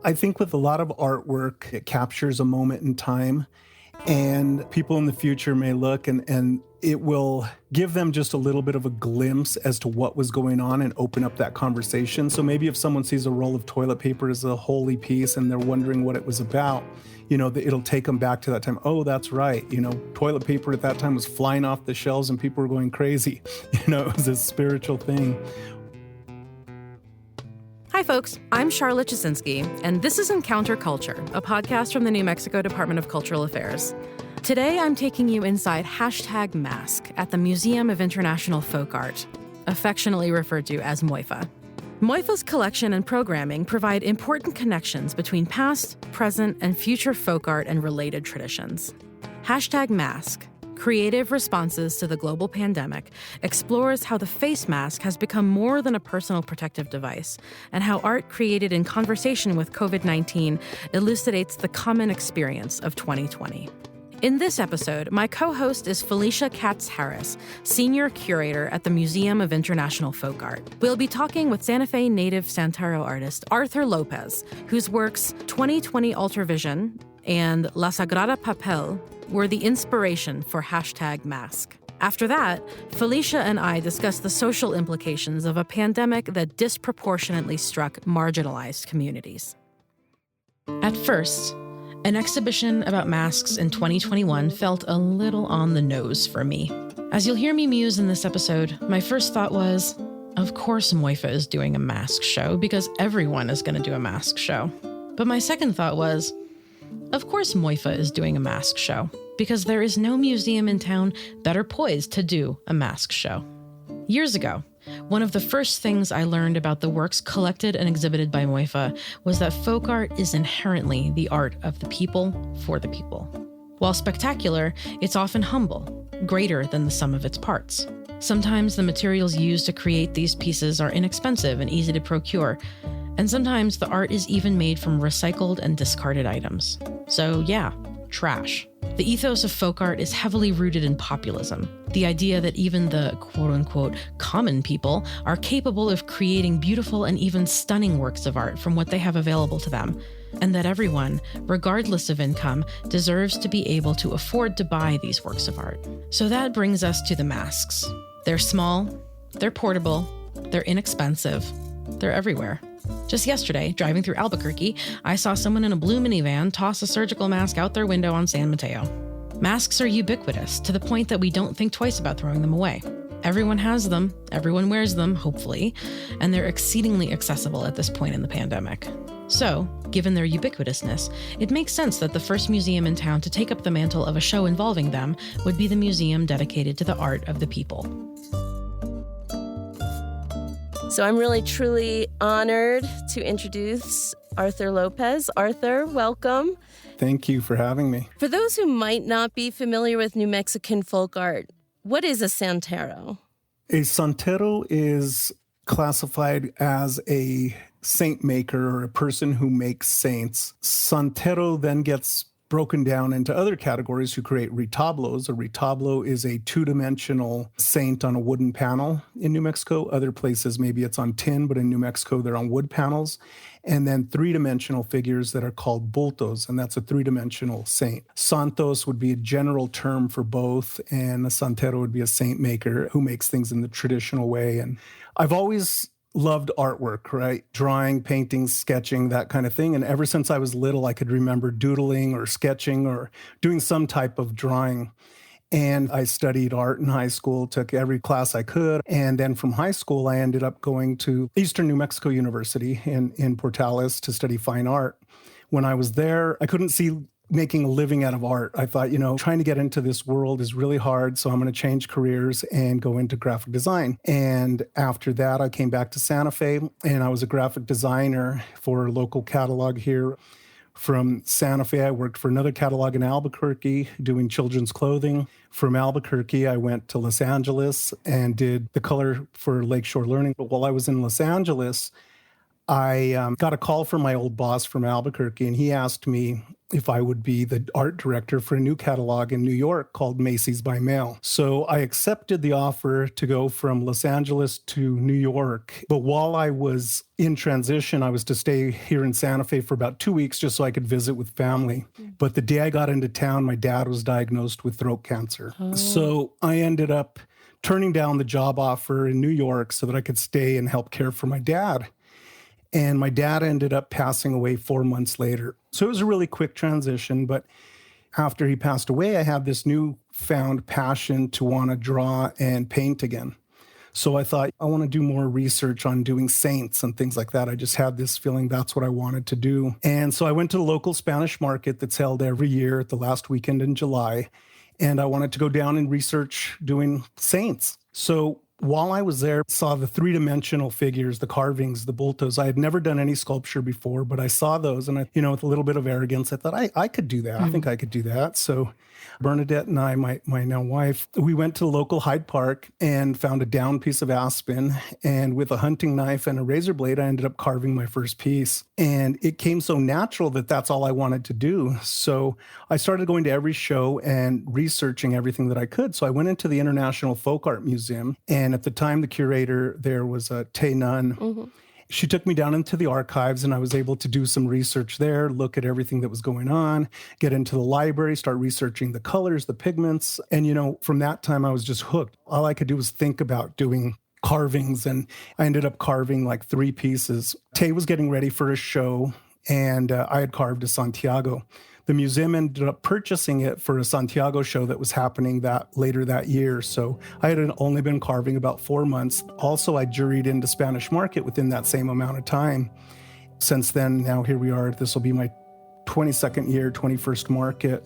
I think with a lot of artwork, it captures a moment in time, and people in the future may look and it will give them just a little bit of a glimpse as to what was going on and open up that conversation. So maybe if someone sees a roll of toilet paper as a holy piece and they're wondering what it was about, it'll take them back to that time. Oh, that's right. Toilet paper at that time was flying off the shelves and people were going crazy. It was a spiritual thing. Hi, folks. I'm Charlotte Jusinski, and this is Encounter Culture, a podcast from the New Mexico Department of Cultural Affairs. Today, I'm taking you inside #mask at the Museum of International Folk Art, affectionately referred to as MOIFA. MOIFA's collection and programming provide important connections between past, present, and future folk art and related traditions. #mask, Creative Responses to the Global Pandemic, explores how the face mask has become more than a personal protective device, and how art created in conversation with COVID-19 elucidates the common experience of 2020. In this episode, my co-host is Felicia Katz-Harris, Senior Curator at the Museum of International Folk Art. We'll be talking with Santa Fe native Santero artist Arthur López, whose works 2020 Ultravision and La Sagrada Papel were the inspiration for #mask. After that, Felicia and I discuss the social implications of a pandemic that disproportionately struck marginalized communities. At first, an exhibition about masks in 2021 felt a little on the nose for me. As you'll hear me muse in this episode, my first thought was, of course MOIFA is doing a mask show because everyone is going to do a mask show. But my second thought was, of course MOIFA is doing a mask show because there is no museum in town better poised to do a mask show. Years ago, one of the first things I learned about the works collected and exhibited by MOIFA was that folk art is inherently the art of the people for the people. While spectacular, it's often humble, greater than the sum of its parts. Sometimes the materials used to create these pieces are inexpensive and easy to procure, and sometimes the art is even made from recycled and discarded items. So yeah, trash. The ethos of folk art is heavily rooted in populism, the idea that even the quote-unquote common people are capable of creating beautiful and even stunning works of art from what they have available to them, and that everyone, regardless of income, deserves to be able to afford to buy these works of art. So that brings us to the masks. They're small, they're portable, they're inexpensive, they're everywhere. Just yesterday, driving through Albuquerque, I saw someone in a blue minivan toss a surgical mask out their window on San Mateo. Masks are ubiquitous to the point that we don't think twice about throwing them away. Everyone has them, everyone wears them, hopefully, and they're exceedingly accessible at this point in the pandemic. So, given their ubiquitousness, it makes sense that the first museum in town to take up the mantle of a show involving them would be the museum dedicated to the art of the people. So I'm really, truly honored to introduce Arthur López. Arthur, welcome. Thank you for having me. For those who might not be familiar with New Mexican folk art, what is a Santero? A Santero is classified as a saint maker or a person who makes saints. Santero then gets broken down into other categories who create retablos. A retablo is a two-dimensional saint on a wooden panel in New Mexico. Other places, maybe it's on tin, but in New Mexico, they're on wood panels. And then three-dimensional figures that are called bultos, and that's a three-dimensional saint. Santos would be a general term for both, and a santero would be a saint maker who makes things in the traditional way. And I've always loved artwork, right? Drawing, painting, sketching, that kind of thing. And ever since I was little, I could remember doodling or sketching or doing some type of drawing. And I studied art in high school, took every class I could. And then from high school, I ended up going to Eastern New Mexico University in Portales to study fine art. When I was there, I couldn't see making a living out of art. I thought, trying to get into this world is really hard, so I'm going to change careers and go into graphic design. And after that, I came back to Santa Fe, and I was a graphic designer for a local catalog here. From Santa Fe, I worked for another catalog in Albuquerque doing children's clothing. From Albuquerque, I went to Los Angeles and did the color for Lakeshore Learning. But while I was in Los Angeles, I got a call from my old boss from Albuquerque, and he asked me if I would be the art director for a new catalog in New York called Macy's by Mail. So I accepted the offer to go from Los Angeles to New York. But while I was in transition, I was to stay here in Santa Fe for about 2 weeks just so I could visit with family. But the day I got into town, my dad was diagnosed with throat cancer. So I ended up turning down the job offer in New York so that I could stay and help care for my dad. And my dad ended up passing away 4 months later. So it was a really quick transition. But after he passed away, I had this newfound passion to want to draw and paint again. So I thought, I want to do more research on doing saints and things like that. I just had this feeling that's what I wanted to do. And so I went to the local Spanish market that's held every year at the last weekend in July. And I wanted to go down and research doing saints. So while I was there, I saw the three-dimensional figures, the carvings, the bultos. I had never done any sculpture before, but I saw those, and with a little bit of arrogance, I thought, I could do that. I think I could do that. So Bernadette and I, my now wife, we went to the local Hyde Park and found a down piece of aspen, and with a hunting knife and a razor blade, I ended up carving my first piece. And it came so natural that that's all I wanted to do. So I started going to every show and researching everything that I could. So I went into the International Folk Art Museum, and at the time, the curator there was Tay Nunn. Mm-hmm. She took me down into the archives, and I was able to do some research there, look at everything that was going on, get into the library, start researching the colors, the pigments. And, from that time, I was just hooked. All I could do was think about doing carvings, and I ended up carving like 3 pieces. Tay was getting ready for a show, and I had carved a Santiago. The museum ended up purchasing it for a Santiago show that was happening later that year. So I had only been carving about 4 months. Also, I juried into Spanish Market within that same amount of time. Since then, now here we are. This will be my 22nd year, 21st market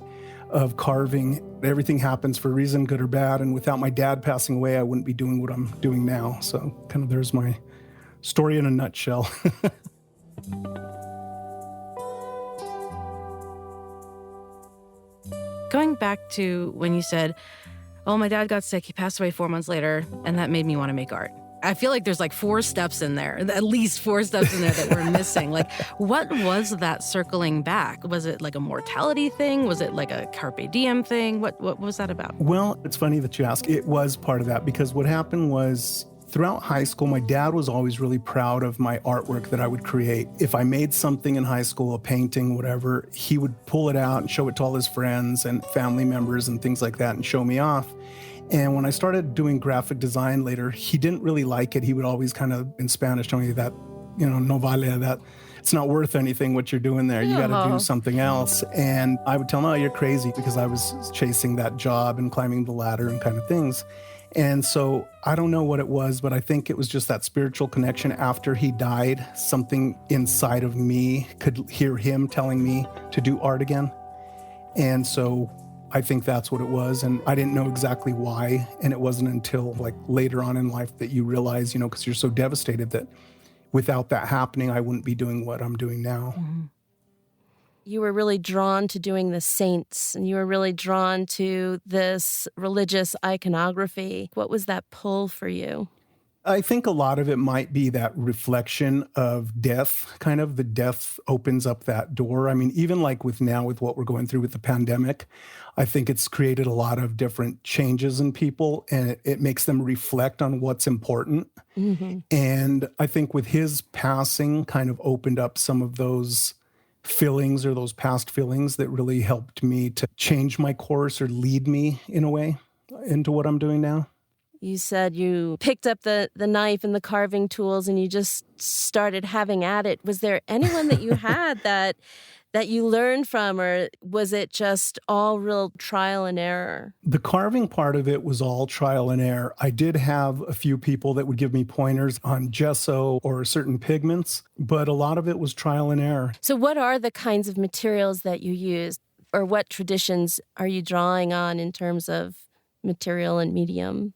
of carving. Everything happens for a reason, good or bad. And without my dad passing away, I wouldn't be doing what I'm doing now. So kind of there's my story in a nutshell. Going back to when you said, oh, my dad got sick, he passed away 4 months later, and that made me want to make art. I feel like there's like 4 steps in there, at least 4 steps in there that we're missing. Like, what was that circling back? Was it like a mortality thing? Was it like a carpe diem thing? What was that about? Well, it's funny that you ask. It was part of that because what happened was throughout high school, my dad was always really proud of my artwork that I would create. If I made something in high school, a painting, whatever, he would pull it out and show it to all his friends and family members and things like that and show me off. And when I started doing graphic design later, he didn't really like it. He would always kind of, in Spanish, tell me that, no vale, that it's not worth anything what you're doing there. You got to do something else. And I would tell him, oh, you're crazy, because I was chasing that job and climbing the ladder and kind of things. And so I don't know what it was, but I think it was just that spiritual connection. After he died, something inside of me could hear him telling me to do art again. And so I think that's what it was. And I didn't know exactly why. And it wasn't until like later on in life that you realize, because you're so devastated that without that happening, I wouldn't be doing what I'm doing now. Mm-hmm. You were really drawn to doing the saints, and you were really drawn to this religious iconography. What was that pull for you? I think a lot of it might be that reflection of death, kind of the death opens up that door. I mean, even like with what we're going through with the pandemic, I think it's created a lot of different changes in people, and it makes them reflect on what's important. Mm-hmm. And I think with his passing kind of opened up some of those feelings or those past feelings that really helped me to change my course or lead me in a way into what I'm doing now. You said you picked up the knife and the carving tools and you just started having at it. Was there anyone that you had that you learned from, or was it just all real trial and error? The carving part of it was all trial and error. I did have a few people that would give me pointers on gesso or certain pigments, but a lot of it was trial and error. So what are the kinds of materials that you use, or what traditions are you drawing on in terms of material and medium?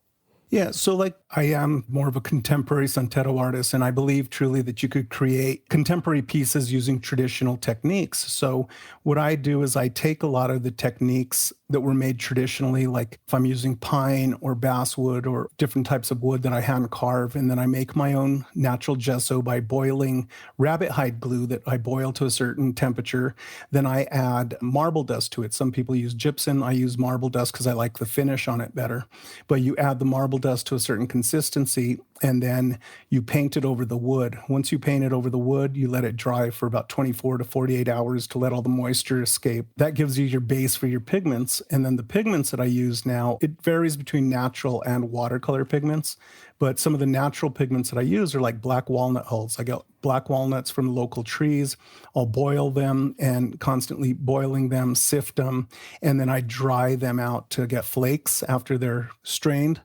Yeah, so I am more of a contemporary Santero artist, and I believe truly that you could create contemporary pieces using traditional techniques. So what I do is I take a lot of the techniques that were made traditionally, like if I'm using pine or basswood or different types of wood that I hand carve, and then I make my own natural gesso by boiling rabbit hide glue that I boil to a certain temperature. Then I add marble dust to it. Some people use gypsum. I use marble dust because I like the finish on it better. But you add the marble dust to a certain consistency, and then you paint it over the wood. Once you paint it over the wood, you let it dry for about 24 to 48 hours to let all the moisture escape. That gives you your base for your pigments. And then the pigments that I use now, it varies between natural and watercolor pigments. But some of the natural pigments that I use are like black walnut hulls. I get black walnuts from local trees. I'll boil them and constantly boiling them, sift them, and then I dry them out to get flakes after they're strained.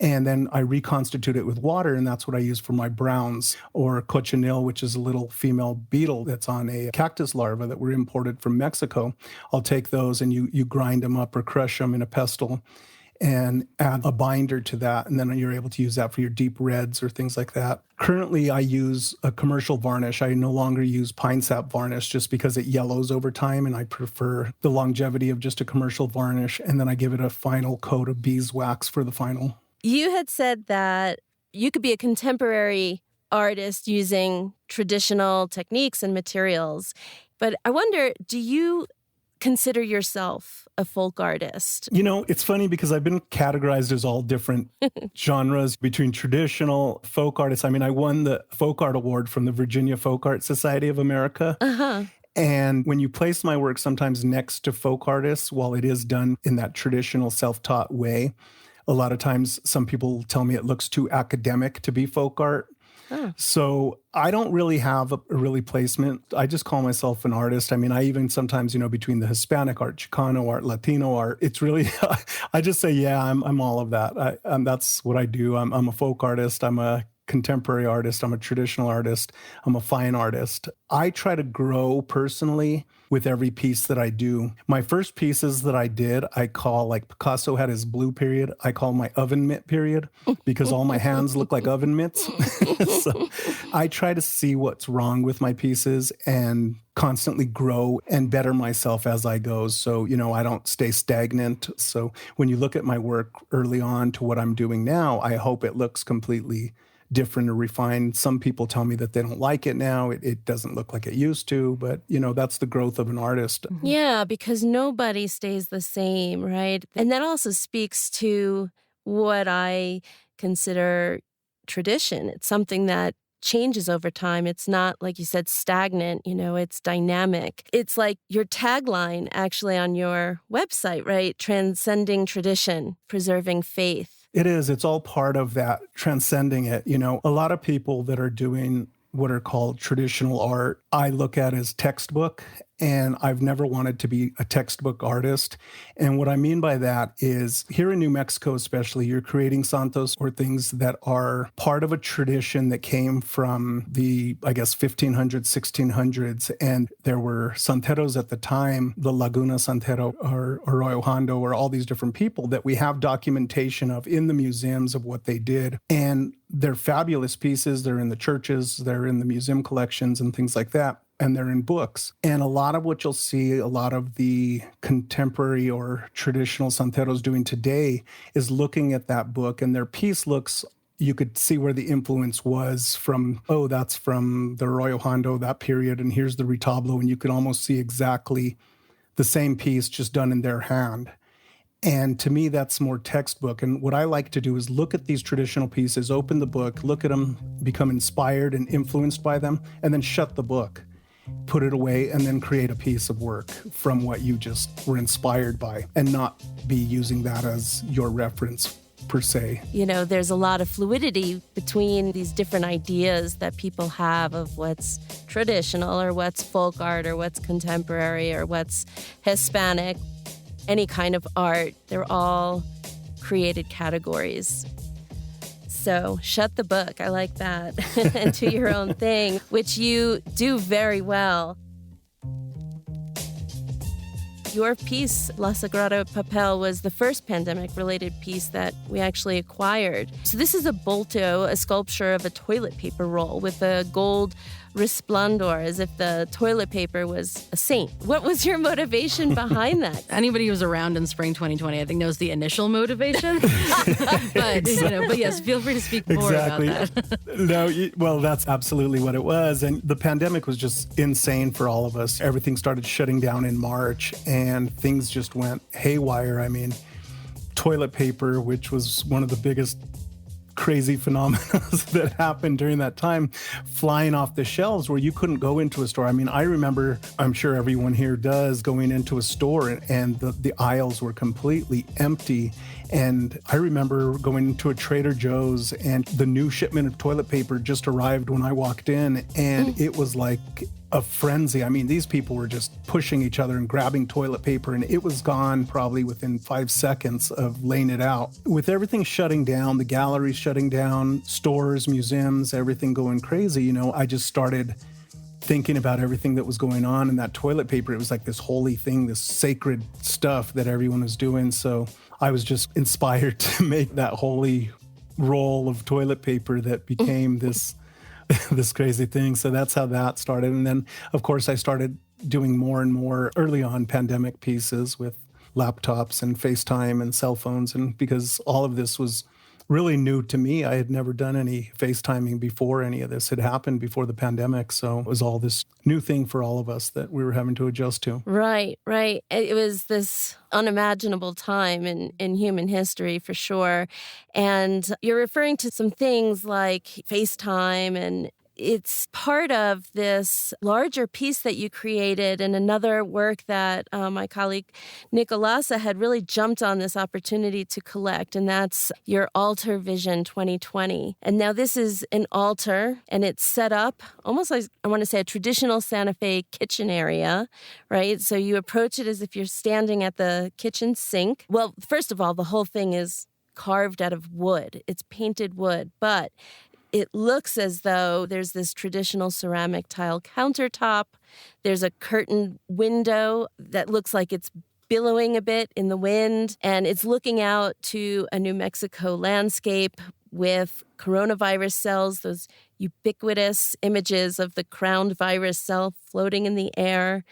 And then I reconstitute it with water, and that's what I use for my browns. Or cochineal, which is a little female beetle that's on a cactus larva that were imported from Mexico. I'll take those and you grind them up or crush them in a pestle and add a binder to that, and then you're able to use that for your deep reds or things like that. Currently, I use a commercial varnish. I no longer use pine sap varnish just because it yellows over time, and I prefer the longevity of just a commercial varnish, and then I give it a final coat of beeswax for the final. You had said that you could be a contemporary artist using traditional techniques and materials, but I wonder, do you consider yourself a folk artist? You know, it's funny because I've been categorized as all different genres between traditional folk artists. I mean, I won the Folk Art Award from the Virginia Folk Art Society of America. Uh-huh. And when you place my work sometimes next to folk artists, while it is done in that traditional self-taught way, a lot of times some people tell me it looks too academic to be folk art. Oh. So I don't really have a really placement. I just call myself an artist. I mean, I even sometimes, between the Hispanic art, Chicano art, Latino art, it's really, I just say, yeah, I'm all of that. That's what I do. I'm a folk artist. I'm a contemporary artist. I'm a traditional artist. I'm a fine artist. I try to grow personally with every piece that I do. My first pieces that I did, I call, like Picasso had his blue period, I call my oven mitt period because all my hands look like oven mitts. So I try to see what's wrong with my pieces and constantly grow and better myself as I go. So, I don't stay stagnant. So when you look at my work early on to what I'm doing now, I hope it looks completely different or refined. Some people tell me that they don't like it now. It doesn't look like it used to, but that's the growth of an artist. Yeah, because nobody stays the same, right? And that also speaks to what I consider tradition. It's something that changes over time. It's not, like you said, stagnant, it's dynamic. It's like your tagline actually on your website, right? Transcending tradition, preserving faith. It is. It's all part of that, transcending it. A lot of people that are doing what are called traditional art, I look at as textbook, and I've never wanted to be a textbook artist. And what I mean by that is here in New Mexico, especially, you're creating santos or things that are part of a tradition that came from the, 1500s, 1600s. And there were santeros at the time, the Laguna Santero or Arroyo Hondo or all these different people that we have documentation of in the museums of what they did. And they're fabulous pieces. They're in the churches, they're in the museum collections and things like that. And they're in books. And a lot of what you'll see, a lot of the contemporary or traditional santeros doing today is looking at that book, and their piece looks, you could see where the influence was from, that's from the Arroyo Hondo, that period, and here's the retablo, and you could almost see exactly the same piece just done in their hand. And to me, that's more textbook. And what I like to do is look at these traditional pieces, open the book, look at them, become inspired and influenced by them, and then shut the book. Put it away, and then create a piece of work from what you just were inspired by, and not be using that as your reference per se. There's a lot of fluidity between these different ideas that people have of what's traditional or what's folk art or what's contemporary or what's Hispanic. Any kind of art, they're all created categories. So shut the book. I like that. And do your own thing, which you do very well. Your piece, La Sagrada Papel, was the first pandemic-related piece that we actually acquired. So this is a bolto, a sculpture of a toilet paper roll with a gold resplendor, as if the toilet paper was a saint. What was your motivation behind that? Anybody who was around in spring 2020, I think, knows the initial motivation. But yes, feel free to speak more about that. Well, that's absolutely what it was. And the pandemic was just insane for all of us. Everything started shutting down in March and things just went haywire. I mean, toilet paper, which was one of the biggest crazy phenomena that happened during that time, flying off the shelves where you couldn't go into a store. I mean, I remember, I'm sure everyone here does, going into a store and the aisles were completely empty. And I remember going into a Trader Joe's and the new shipment of toilet paper just arrived when I walked in, and it was like a frenzy. I mean, these people were just pushing each other and grabbing toilet paper, and it was gone probably within 5 seconds of laying it out. With everything shutting down, the galleries shutting down, stores, museums, everything going crazy, I just started thinking about everything that was going on, and that toilet paper, it was like this holy thing, this sacred stuff that everyone was doing. So I was just inspired to make that holy roll of toilet paper that became this crazy thing. So that's how that started. And then, of course, I started doing more and more early on pandemic pieces with laptops and FaceTime and cell phones. And because all of this was really new to me, I had never done any FaceTiming before any of this had happened before the pandemic. So it was all this new thing for all of us that we were having to adjust to. Right. It was this unimaginable time in human history, for sure. And you're referring to some things like FaceTime, and it's part of this larger piece that you created and another work that my colleague Nicolasa had really jumped on this opportunity to collect, and that's your Altar Vision 2020. And now this is an altar, and it's set up almost like, I want to say, a traditional Santa Fe kitchen area, right? So you approach it as if you're standing at the kitchen sink. Well, first of all, the whole thing is carved out of wood. It's painted wood, but it looks as though there's this traditional ceramic tile countertop. There's a curtained window that looks like it's billowing a bit in the wind, and it's looking out to a New Mexico landscape with coronavirus cells, those ubiquitous images of the crowned virus cell floating in the air.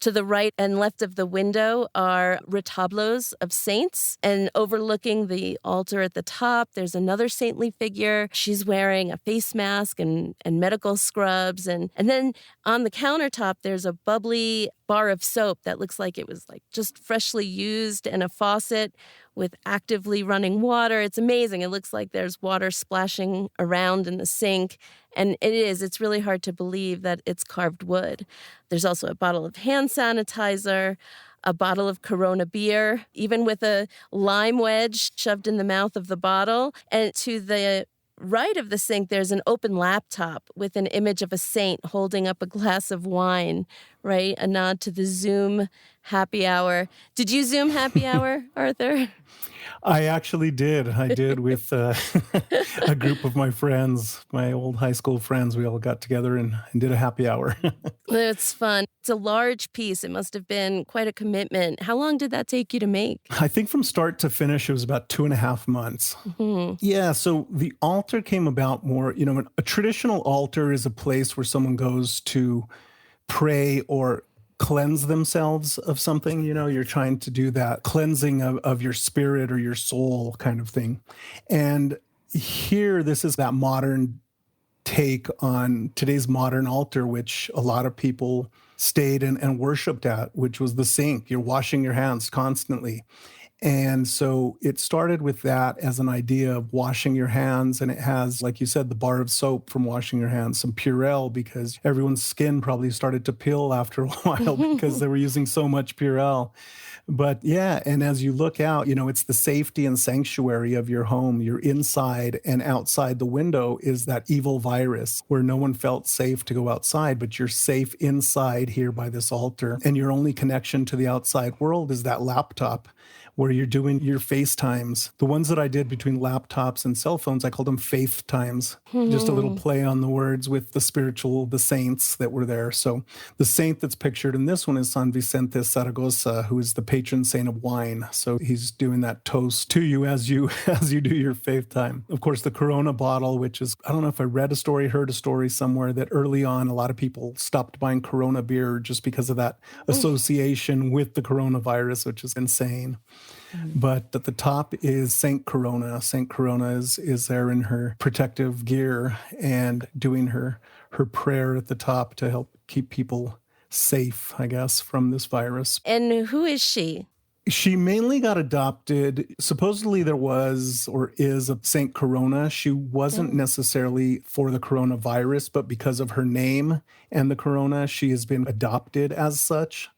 To the right and left of the window are retablos of saints, and overlooking the altar at the top, there's another saintly figure. She's wearing a face mask and medical scrubs. And then on the countertop, there's a bubbly bar of soap that looks like it was like just freshly used, and a faucet with actively running water. It's amazing. It looks like there's water splashing around in the sink. And it's really hard to believe that it's carved wood. There's also a bottle of hand sanitizer, a bottle of Corona beer, even with a lime wedge shoved in the mouth of the bottle. And to the right of the sink, there's an open laptop with an image of a saint holding up a glass of wine, right? A nod to the Zoom happy hour. Did you Zoom happy hour, Arthur? I actually did. I did with a group of my friends, my old high school friends. We all got together and did a happy hour. It's fun. It's a large piece. It must have been quite a commitment. How long did that take you to make? I think from start to finish, it was about 2.5 months. Mm-hmm. Yeah, so the altar came about more, a traditional altar is a place where someone goes to pray or cleanse themselves of something. You're trying to do that cleansing of your spirit or your soul kind of thing. And here, this is that modern take on today's modern altar, which a lot of people stayed and worshiped at, which was the sink. You're washing your hands constantly. And so it started with that as an idea of washing your hands. And it has, like you said, the bar of soap from washing your hands, some Purell, because everyone's skin probably started to peel after a while because they were using so much Purell. But yeah, and as you look out, it's the safety and sanctuary of your home. You're inside, and outside the window is that evil virus where no one felt safe to go outside, but you're safe inside here by this altar. And your only connection to the outside world is that laptop, where you're doing your FaceTimes. The ones that I did between laptops and cell phones, I called them Faith Times. Just a little play on the words with the saints that were there. So the saint that's pictured in this one is San Vicente Saragossa, who is the patron saint of wine. So he's doing that toast to you as you do your faith time. Of course, the Corona bottle, which is, I don't know if I heard a story somewhere that early on, a lot of people stopped buying Corona beer just because of that association with the coronavirus, which is insane. But at the top is Saint Corona. Saint Corona is there in her protective gear and doing her prayer at the top to help keep people safe, I guess, from this virus. And who is she? She mainly got adopted. Supposedly there was or is a Saint Corona. She wasn't necessarily for the coronavirus, but because of her name and the corona, she has been adopted as such.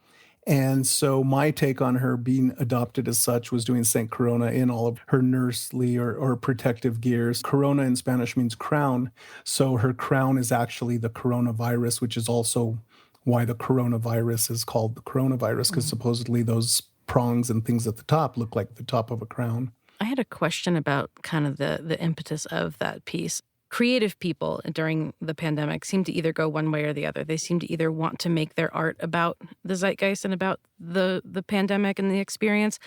And so my take on her being adopted as such was doing Saint Corona in all of her nursery or protective gears. Corona in Spanish means crown. So her crown is actually the coronavirus, which is also why the coronavirus is called the coronavirus, because supposedly those prongs and things at the top look like the top of a crown. I had a question about kind of the impetus of that piece. Creative people during the pandemic seem to either go one way or the other. They seem to either want to make their art about the zeitgeist and about the pandemic and the experience,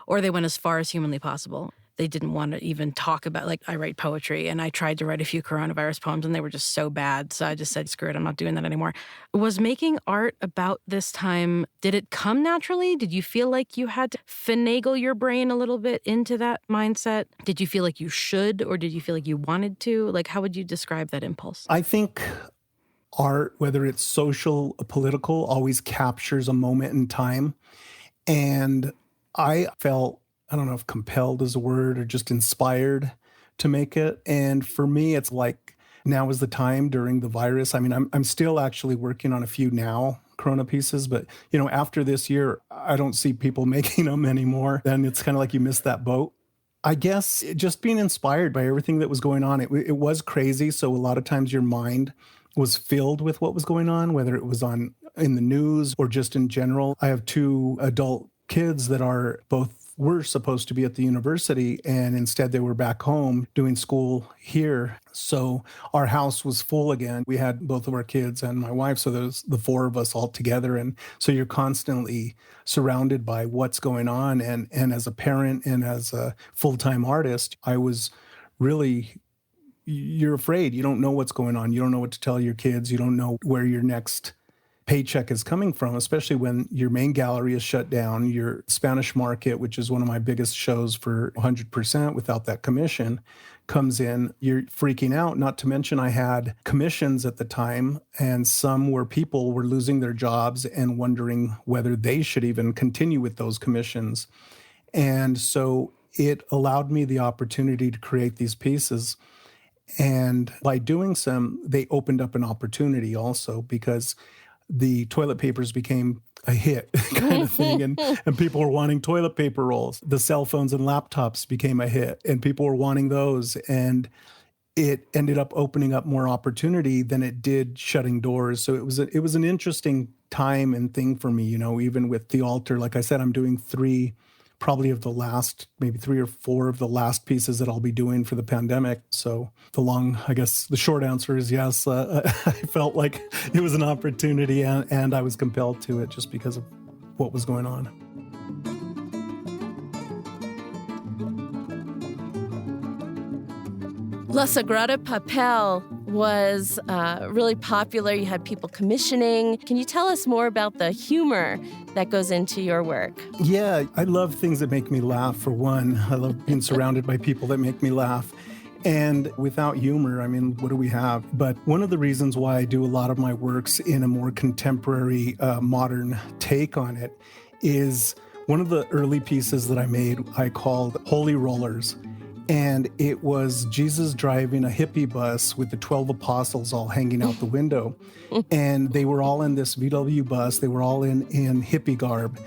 or they went as far as humanly possible. They didn't want to even talk about, like, I write poetry, and I tried to write a few coronavirus poems, and they were just so bad. So I just said, screw it, I'm not doing that anymore. Was making art about this time, did it come naturally? Did you feel like you had to finagle your brain a little bit into that mindset? Did you feel like you should, or did you feel like you wanted to? Like, how would you describe that impulse? I think art, whether it's social or political, always captures a moment in time. And I felt, I don't know if compelled is a word or just inspired to make it. And for me, it's like now is the time during the virus. I mean, I'm still actually working on a few now Corona pieces, but after this year, I don't see people making them anymore. Then it's kind of like you missed that boat. I guess just being inspired by everything that was going on. It was crazy. So a lot of times your mind was filled with what was going on, whether it was in the news or just in general. I have 2 adult kids that were supposed to be at the university, and instead they were back home doing school here. So our house was full again. We had both of our kids and my wife, so there's the 4 of us all together. And so you're constantly surrounded by what's going on. And as a parent and as a full-time artist, I was really, you're afraid. You don't know what's going on. You don't know what to tell your kids. You don't know where your next paycheck is coming from, especially when your main gallery is shut down. Your Spanish market, which is one of my biggest shows for 100% without that commission, comes in. You're freaking out. Not to mention I had commissions at the time, and some where people were losing their jobs and wondering whether they should even continue with those commissions. And so it allowed me the opportunity to create these pieces. And by doing some, they opened up an opportunity also, because the toilet papers became a hit kind of thing. And people were wanting toilet paper rolls. The cell phones and laptops became a hit, and people were wanting those. And it ended up opening up more opportunity than it did shutting doors. So it was an interesting time and thing for me, even with the altar. Like I said, I'm doing 3 maybe 3 or 4 of the last pieces that I'll be doing for the pandemic. So the short answer is yes. I felt like it was an opportunity, and I was compelled to it just because of what was going on. La Sagrada Papel was really popular. You had people commissioning. Can you tell us more about the humor that goes into your work? Yeah, I love things that make me laugh, for one. I love being surrounded by people that make me laugh. And without humor, I mean, what do we have? But one of the reasons why I do a lot of my works in a more contemporary, modern take on it is one of the early pieces that I made, I called Holy Rollers. And it was Jesus driving a hippie bus with the 12 apostles all hanging out the window. And they were all in this VW bus. They were all in hippie garb.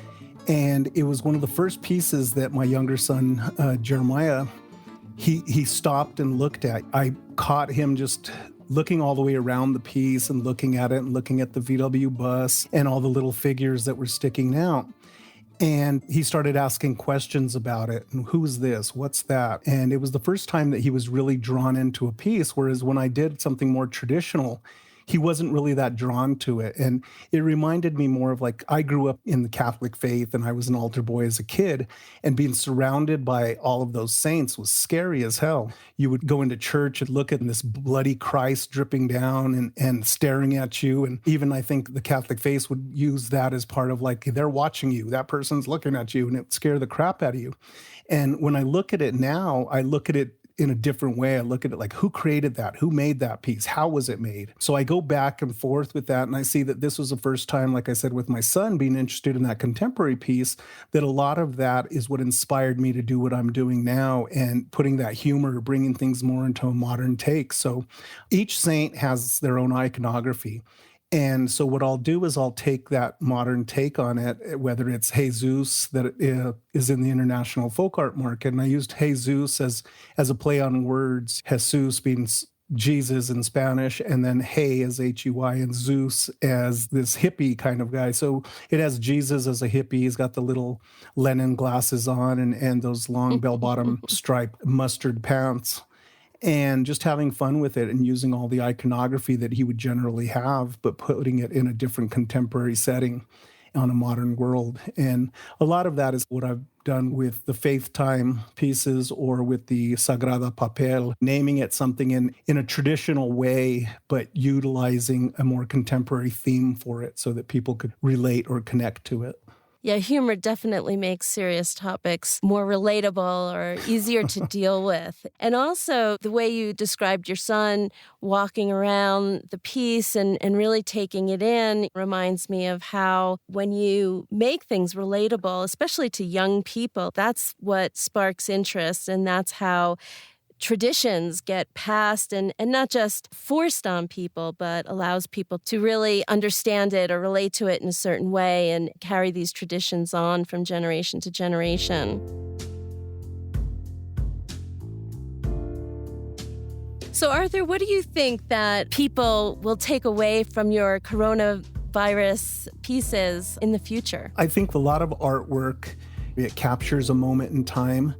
And it was one of the first pieces that my younger son, Jeremiah, he stopped and looked at. I caught him just looking all the way around the piece and looking at it and looking at the VW bus and all the little figures that were sticking out. And he started asking questions about it. And who's this? What's that? And it was the first time that he was really drawn into a piece, whereas when I did something more traditional, he wasn't really that drawn to it. And it reminded me more of like, I grew up in the Catholic faith and I was an altar boy as a kid, and being surrounded by all of those saints was scary as hell. You would go into church and look at this bloody Christ dripping down and staring at you. And even I think the Catholic faith would use that as part of like, they're watching you, that person's looking at you, and it would scare the crap out of you. And when I look at it now, I look at it in a different way. I look at it like, who created that? Who made that piece? How was it made? So I go back and forth with that, and I see that this was the first time, like I said, with my son being interested in that contemporary piece, that a lot of that is what inspired me to do what I'm doing now and putting that humor, bringing things more into a modern take. So each saint has their own iconography. And so what I'll do is I'll take that modern take on it, whether it's Jesus that is in the international folk art market. And I used Jesus as a play on words, Jesus being Jesus in Spanish, and then Hey as H-E-Y, and Zeus as this hippie kind of guy. So it has Jesus as a hippie. He's got the little Lennon glasses on and those long bell-bottom striped mustard pants. And just having fun with it and using all the iconography that he would generally have, but putting it in a different contemporary setting on a modern world. And a lot of that is what I've done with the Faith Time pieces or with the Sagrada Papel, naming it something in a traditional way, but utilizing a more contemporary theme for it so that people could relate or connect to it. Yeah, humor definitely makes serious topics more relatable or easier to deal with. And also the way you described your son walking around the piece and really taking it in reminds me of how when you make things relatable, especially to young people, that's what sparks interest, and that's how traditions get passed and not just forced on people, but allows people to really understand it or relate to it in a certain way and carry these traditions on from generation to generation. So, Arthur, what do you think that people will take away from your coronavirus pieces in the future? I think a lot of artwork, it captures a moment in time.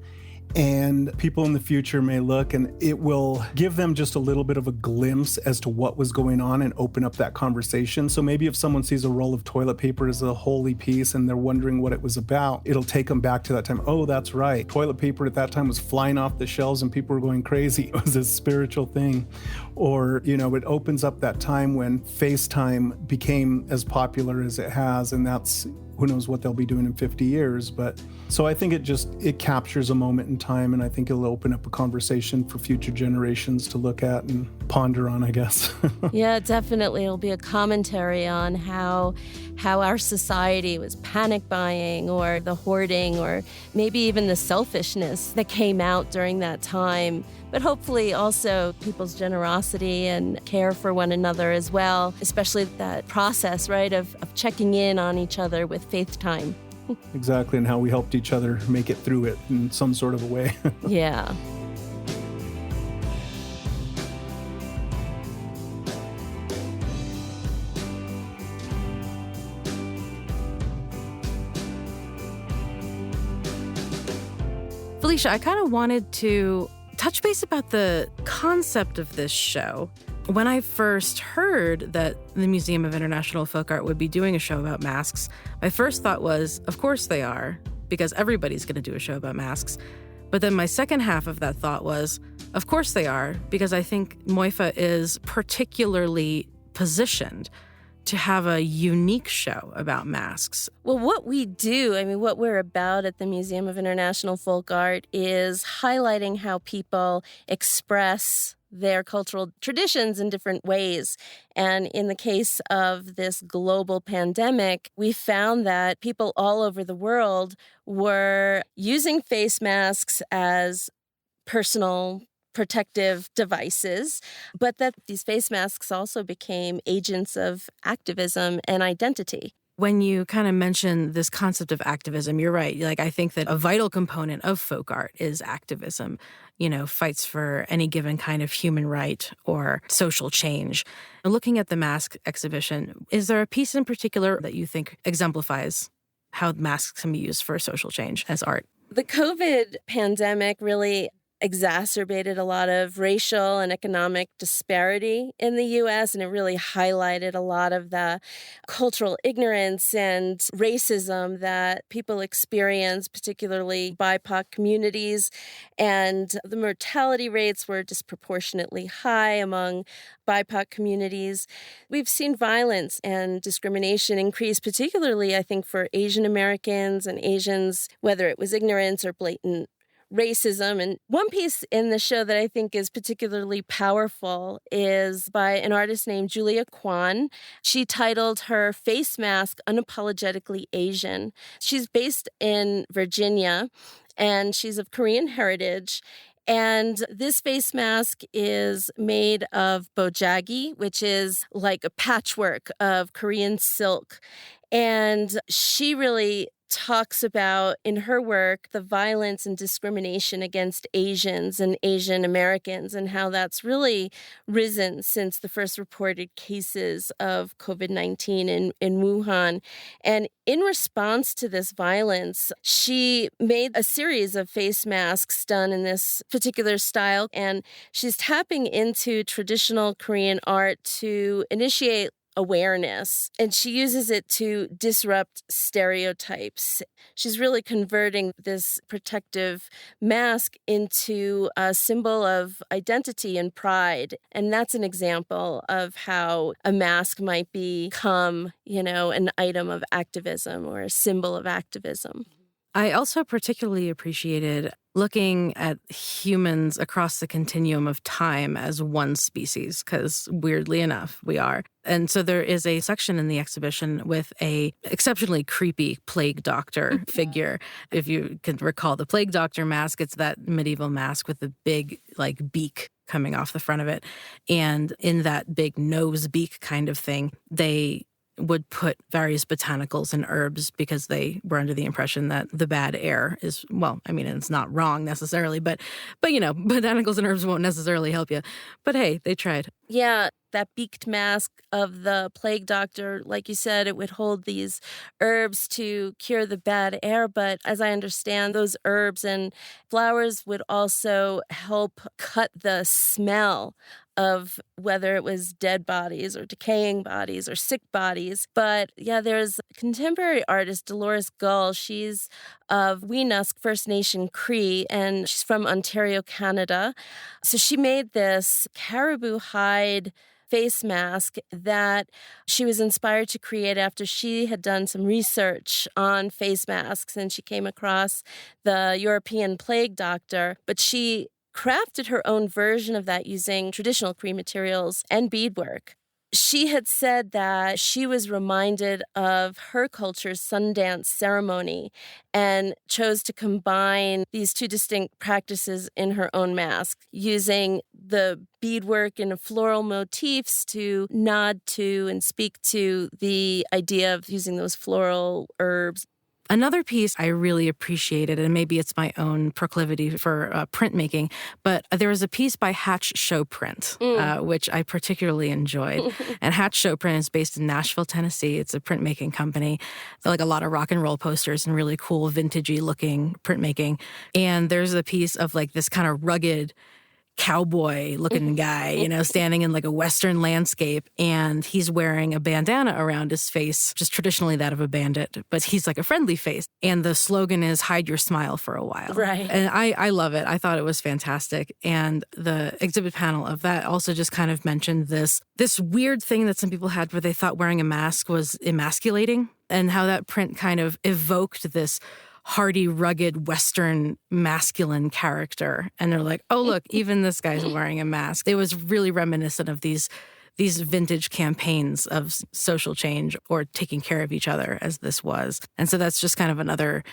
And people in the future may look and it will give them just a little bit of a glimpse as to what was going on and open up that conversation. So maybe if someone sees a roll of toilet paper as a holy piece and they're wondering what it was about, it'll take them back to that time. Oh, that's right. Toilet paper at that time was flying off the shelves and people were going crazy. It was a spiritual thing. Or, it opens up that time when FaceTime became as popular as it has. And that's, who knows what they'll be doing in 50 years. But so I think it captures a moment in time, and I think it'll open up a conversation for future generations to look at and ponder on, I guess. Yeah, definitely. It'll be a commentary on how our society was panic buying or the hoarding or maybe even the selfishness that came out during that time. But hopefully also people's generosity and care for one another as well, especially that process, right, of checking in on each other with Faith Time. Exactly, and how we helped each other make it through it in some sort of a way. Yeah. Felicia, I kind of wanted to touch base about the concept of this show. When I first heard that the Museum of International Folk Art would be doing a show about masks, my first thought was, of course they are, because everybody's going to do a show about masks. But then my second half of that thought was, of course they are, because I think MOIFA is particularly positioned to have a unique show about masks. Well, what we do, what we're about at the Museum of International Folk Art is highlighting how people express their cultural traditions in different ways. And in the case of this global pandemic, we found that people all over the world were using face masks as personal protective devices, but that these face masks also became agents of activism and identity. When you kind of mention this concept of activism, you're right. I think that a vital component of folk art is activism, fights for any given kind of human right or social change. Looking at the mask exhibition, is there a piece in particular that you think exemplifies how masks can be used for social change as art. The COVID pandemic really exacerbated a lot of racial and economic disparity in the U.S., and it really highlighted a lot of the cultural ignorance and racism that people experience, particularly BIPOC communities. And the mortality rates were disproportionately high among BIPOC communities. We've seen violence and discrimination increase, particularly, I think, for Asian Americans and Asians, whether it was ignorance or blatant racism. And one piece in the show that I think is particularly powerful is by an artist named Julia Kwan. She titled her face mask Unapologetically Asian. She's based in Virginia, and she's of Korean heritage. And this face mask is made of bojagi, which is like a patchwork of Korean silk. And she really talks about in her work the violence and discrimination against Asians and Asian Americans and how that's really risen since the first reported cases of COVID-19 in Wuhan. And in response to this violence, she made a series of face masks done in this particular style, and she's tapping into traditional Korean art to initiate awareness, and she uses it to disrupt stereotypes. She's really converting this protective mask into a symbol of identity and pride, and that's an example of how a mask might become, an item of activism or a symbol of activism. I also particularly appreciated looking at humans across the continuum of time as one species, because weirdly enough, we are. And so there is a section in the exhibition with a exceptionally creepy plague doctor figure. If you can recall the plague doctor mask, it's that medieval mask with the big, beak coming off the front of it. And in that big nose beak kind of thing, they would put various botanicals and herbs because they were under the impression that the bad air is, it's not wrong necessarily, but botanicals and herbs won't necessarily help you. But hey, they tried. Yeah, that beaked mask of the plague doctor, like you said, it would hold these herbs to cure the bad air. But as I understand, those herbs and flowers would also help cut the smell of whether it was dead bodies or decaying bodies or sick bodies. But yeah, there's contemporary artist Dolores Gull. She's of Weenusk First Nation Cree, and she's from Ontario, Canada. So she made this caribou hide face mask that she was inspired to create after she had done some research on face masks, and she came across the European plague doctor. But she crafted her own version of that using traditional Cree materials and beadwork. She had said that she was reminded of her culture's Sundance ceremony and chose to combine these two distinct practices in her own mask, using the beadwork and floral motifs to nod to and speak to the idea of using those floral herbs. Another piece I really appreciated, and maybe it's my own proclivity for printmaking, but there was a piece by Hatch Show Print, which I particularly enjoyed. And Hatch Show Print is based in Nashville, Tennessee. It's a printmaking company, like a lot of rock and roll posters and really cool vintagey looking printmaking. And there's a piece of this kind of rugged cowboy-looking guy, standing in a Western landscape, and he's wearing a bandana around his face, just traditionally that of a bandit, but he's a friendly face. And the slogan is, hide your smile for a while. Right. And I love it. I thought it was fantastic. And the exhibit panel of that also just kind of mentioned this weird thing that some people had where they thought wearing a mask was emasculating, and how that print kind of evoked this hardy, rugged, Western, masculine character. And they're like, oh, look, even this guy's wearing a mask. It was really reminiscent of these vintage campaigns of social change or taking care of each other, as this was. And so that's just kind of another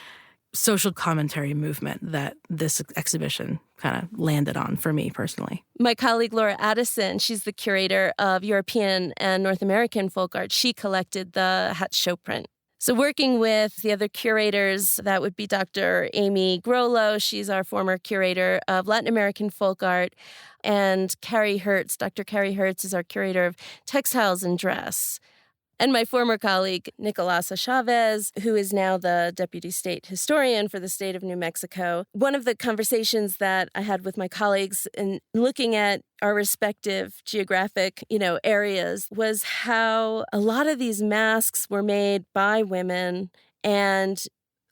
social commentary movement that this exhibition kind of landed on for me personally. My colleague Laura Addison, she's the curator of European and North American folk art. She collected the Hatch Show Print. So working with the other curators, that would be Dr. Amy Grollo. She's our former curator of Latin American folk art. And Carrie Hertz. Dr. Carrie Hertz is our curator of textiles and dress. And my former colleague, Nicolasa Chavez, who is now the deputy state historian for the state of New Mexico. One of the conversations that I had with my colleagues in looking at our respective geographic, areas was how a lot of these masks were made by women, and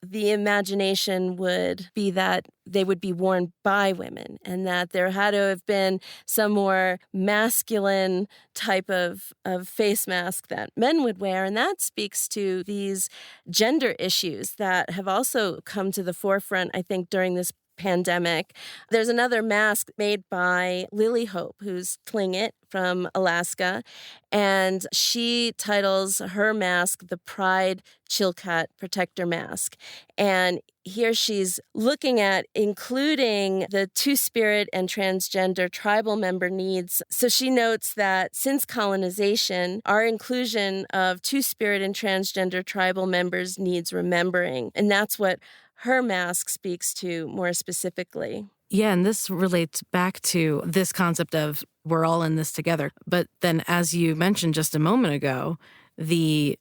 the imagination would be that they would be worn by women, and that there had to have been some more masculine type of face mask that men would wear. And that speaks to these gender issues that have also come to the forefront, I think, during this pandemic. There's another mask made by Lily Hope, who's Tlingit from Alaska, and she titles her mask the Pride Chilkat Protector Mask. And here she's looking at including the Two-Spirit and transgender tribal member needs. So she notes that since colonization, our inclusion of Two-Spirit and transgender tribal members needs remembering. And that's what her mask speaks to more specifically. Yeah, and this relates back to this concept of we're all in this together. But then, as you mentioned just a moment ago, the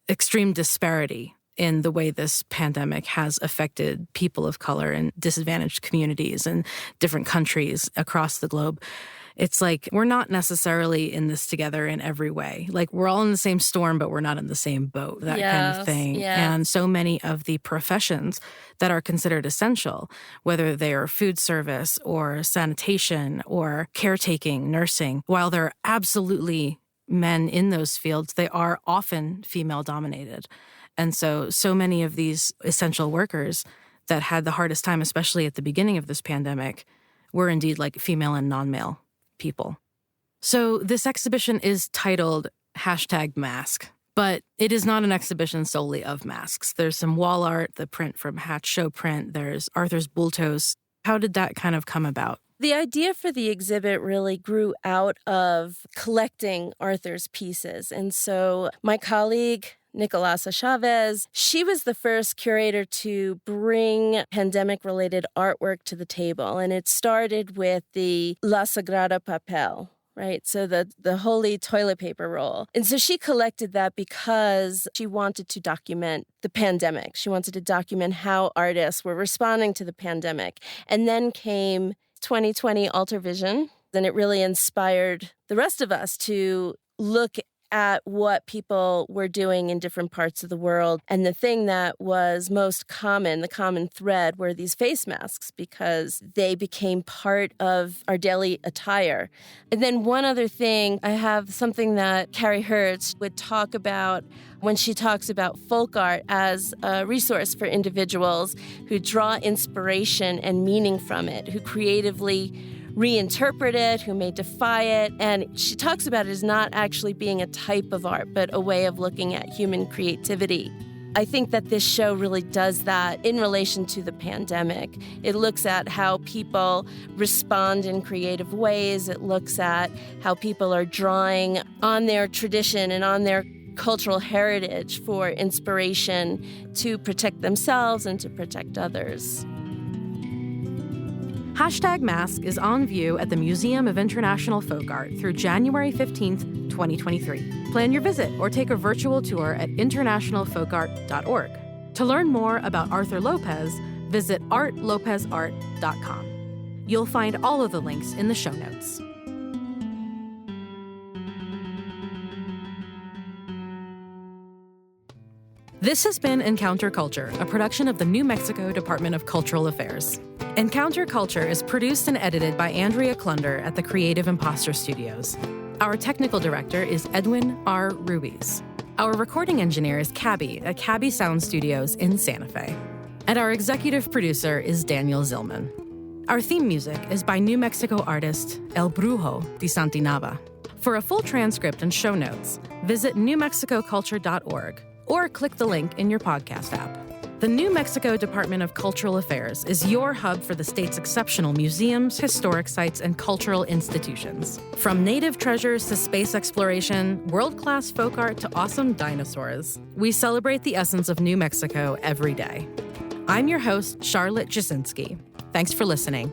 extreme disparity in the way this pandemic has affected people of color in disadvantaged communities and different countries across the globe. It's like we're not necessarily in this together in every way. Like we're all in the same storm, but we're not in the same boat, that kind of thing. Yes. And so many of the professions that are considered essential, whether they are food service or sanitation or caretaking, nursing, while there are absolutely men in those fields, they are often female dominated. And so many of these essential workers that had the hardest time, especially at the beginning of this pandemic, were indeed like female and non-male people. So this exhibition is titled #Mask, but it is not an exhibition solely of masks. There's some wall art, the print from Hatch Show Print, there's Arthur's Bultos. How did that kind of come about? The idea for the exhibit really grew out of collecting Arthur's pieces. And so my colleague, Nicolasa Chavez, she was the first curator to bring pandemic-related artwork to the table. And it started with the La Sagrada Papel, right? So the holy toilet paper roll. And so she collected that because she wanted to document the pandemic. She wanted to document how artists were responding to the pandemic. And then came 2020 Alter Vision. Then it really inspired the rest of us to look at what people were doing in different parts of the world. And the thing that was most common, the common thread, were these face masks because they became part of our daily attire. And then one other thing, I have something that Carrie Hertz would talk about when she talks about folk art as a resource for individuals who draw inspiration and meaning from it, who creatively reinterpret it, who may defy it. And she talks about it as not actually being a type of art, but a way of looking at human creativity. I think that this show really does that in relation to the pandemic. It looks at how people respond in creative ways. It looks at how people are drawing on their tradition and on their cultural heritage for inspiration to protect themselves and to protect others. #Mask is on view at the Museum of International Folk Art through January 15th, 2023. Plan your visit or take a virtual tour at internationalfolkart.org. To learn more about Arthur López, visit artlopezart.com. You'll find all of the links in the show notes. This has been Encounter Culture, a production of the New Mexico Department of Cultural Affairs. Encounter Culture is produced and edited by Andrea Klunder at the Creative Imposter Studios. Our technical director is Edwin R. Ruiz. Our recording engineer is Cabby at Cabby Sound Studios in Santa Fe. And our executive producer is Daniel Zillman. Our theme music is by New Mexico artist El Brujo de Santinava. For a full transcript and show notes, visit newmexicoculture.org or click the link in your podcast app. The New Mexico Department of Cultural Affairs is your hub for the state's exceptional museums, historic sites, and cultural institutions. From native treasures to space exploration, world-class folk art to awesome dinosaurs, we celebrate the essence of New Mexico every day. I'm your host, Charlotte Jusinski. Thanks for listening.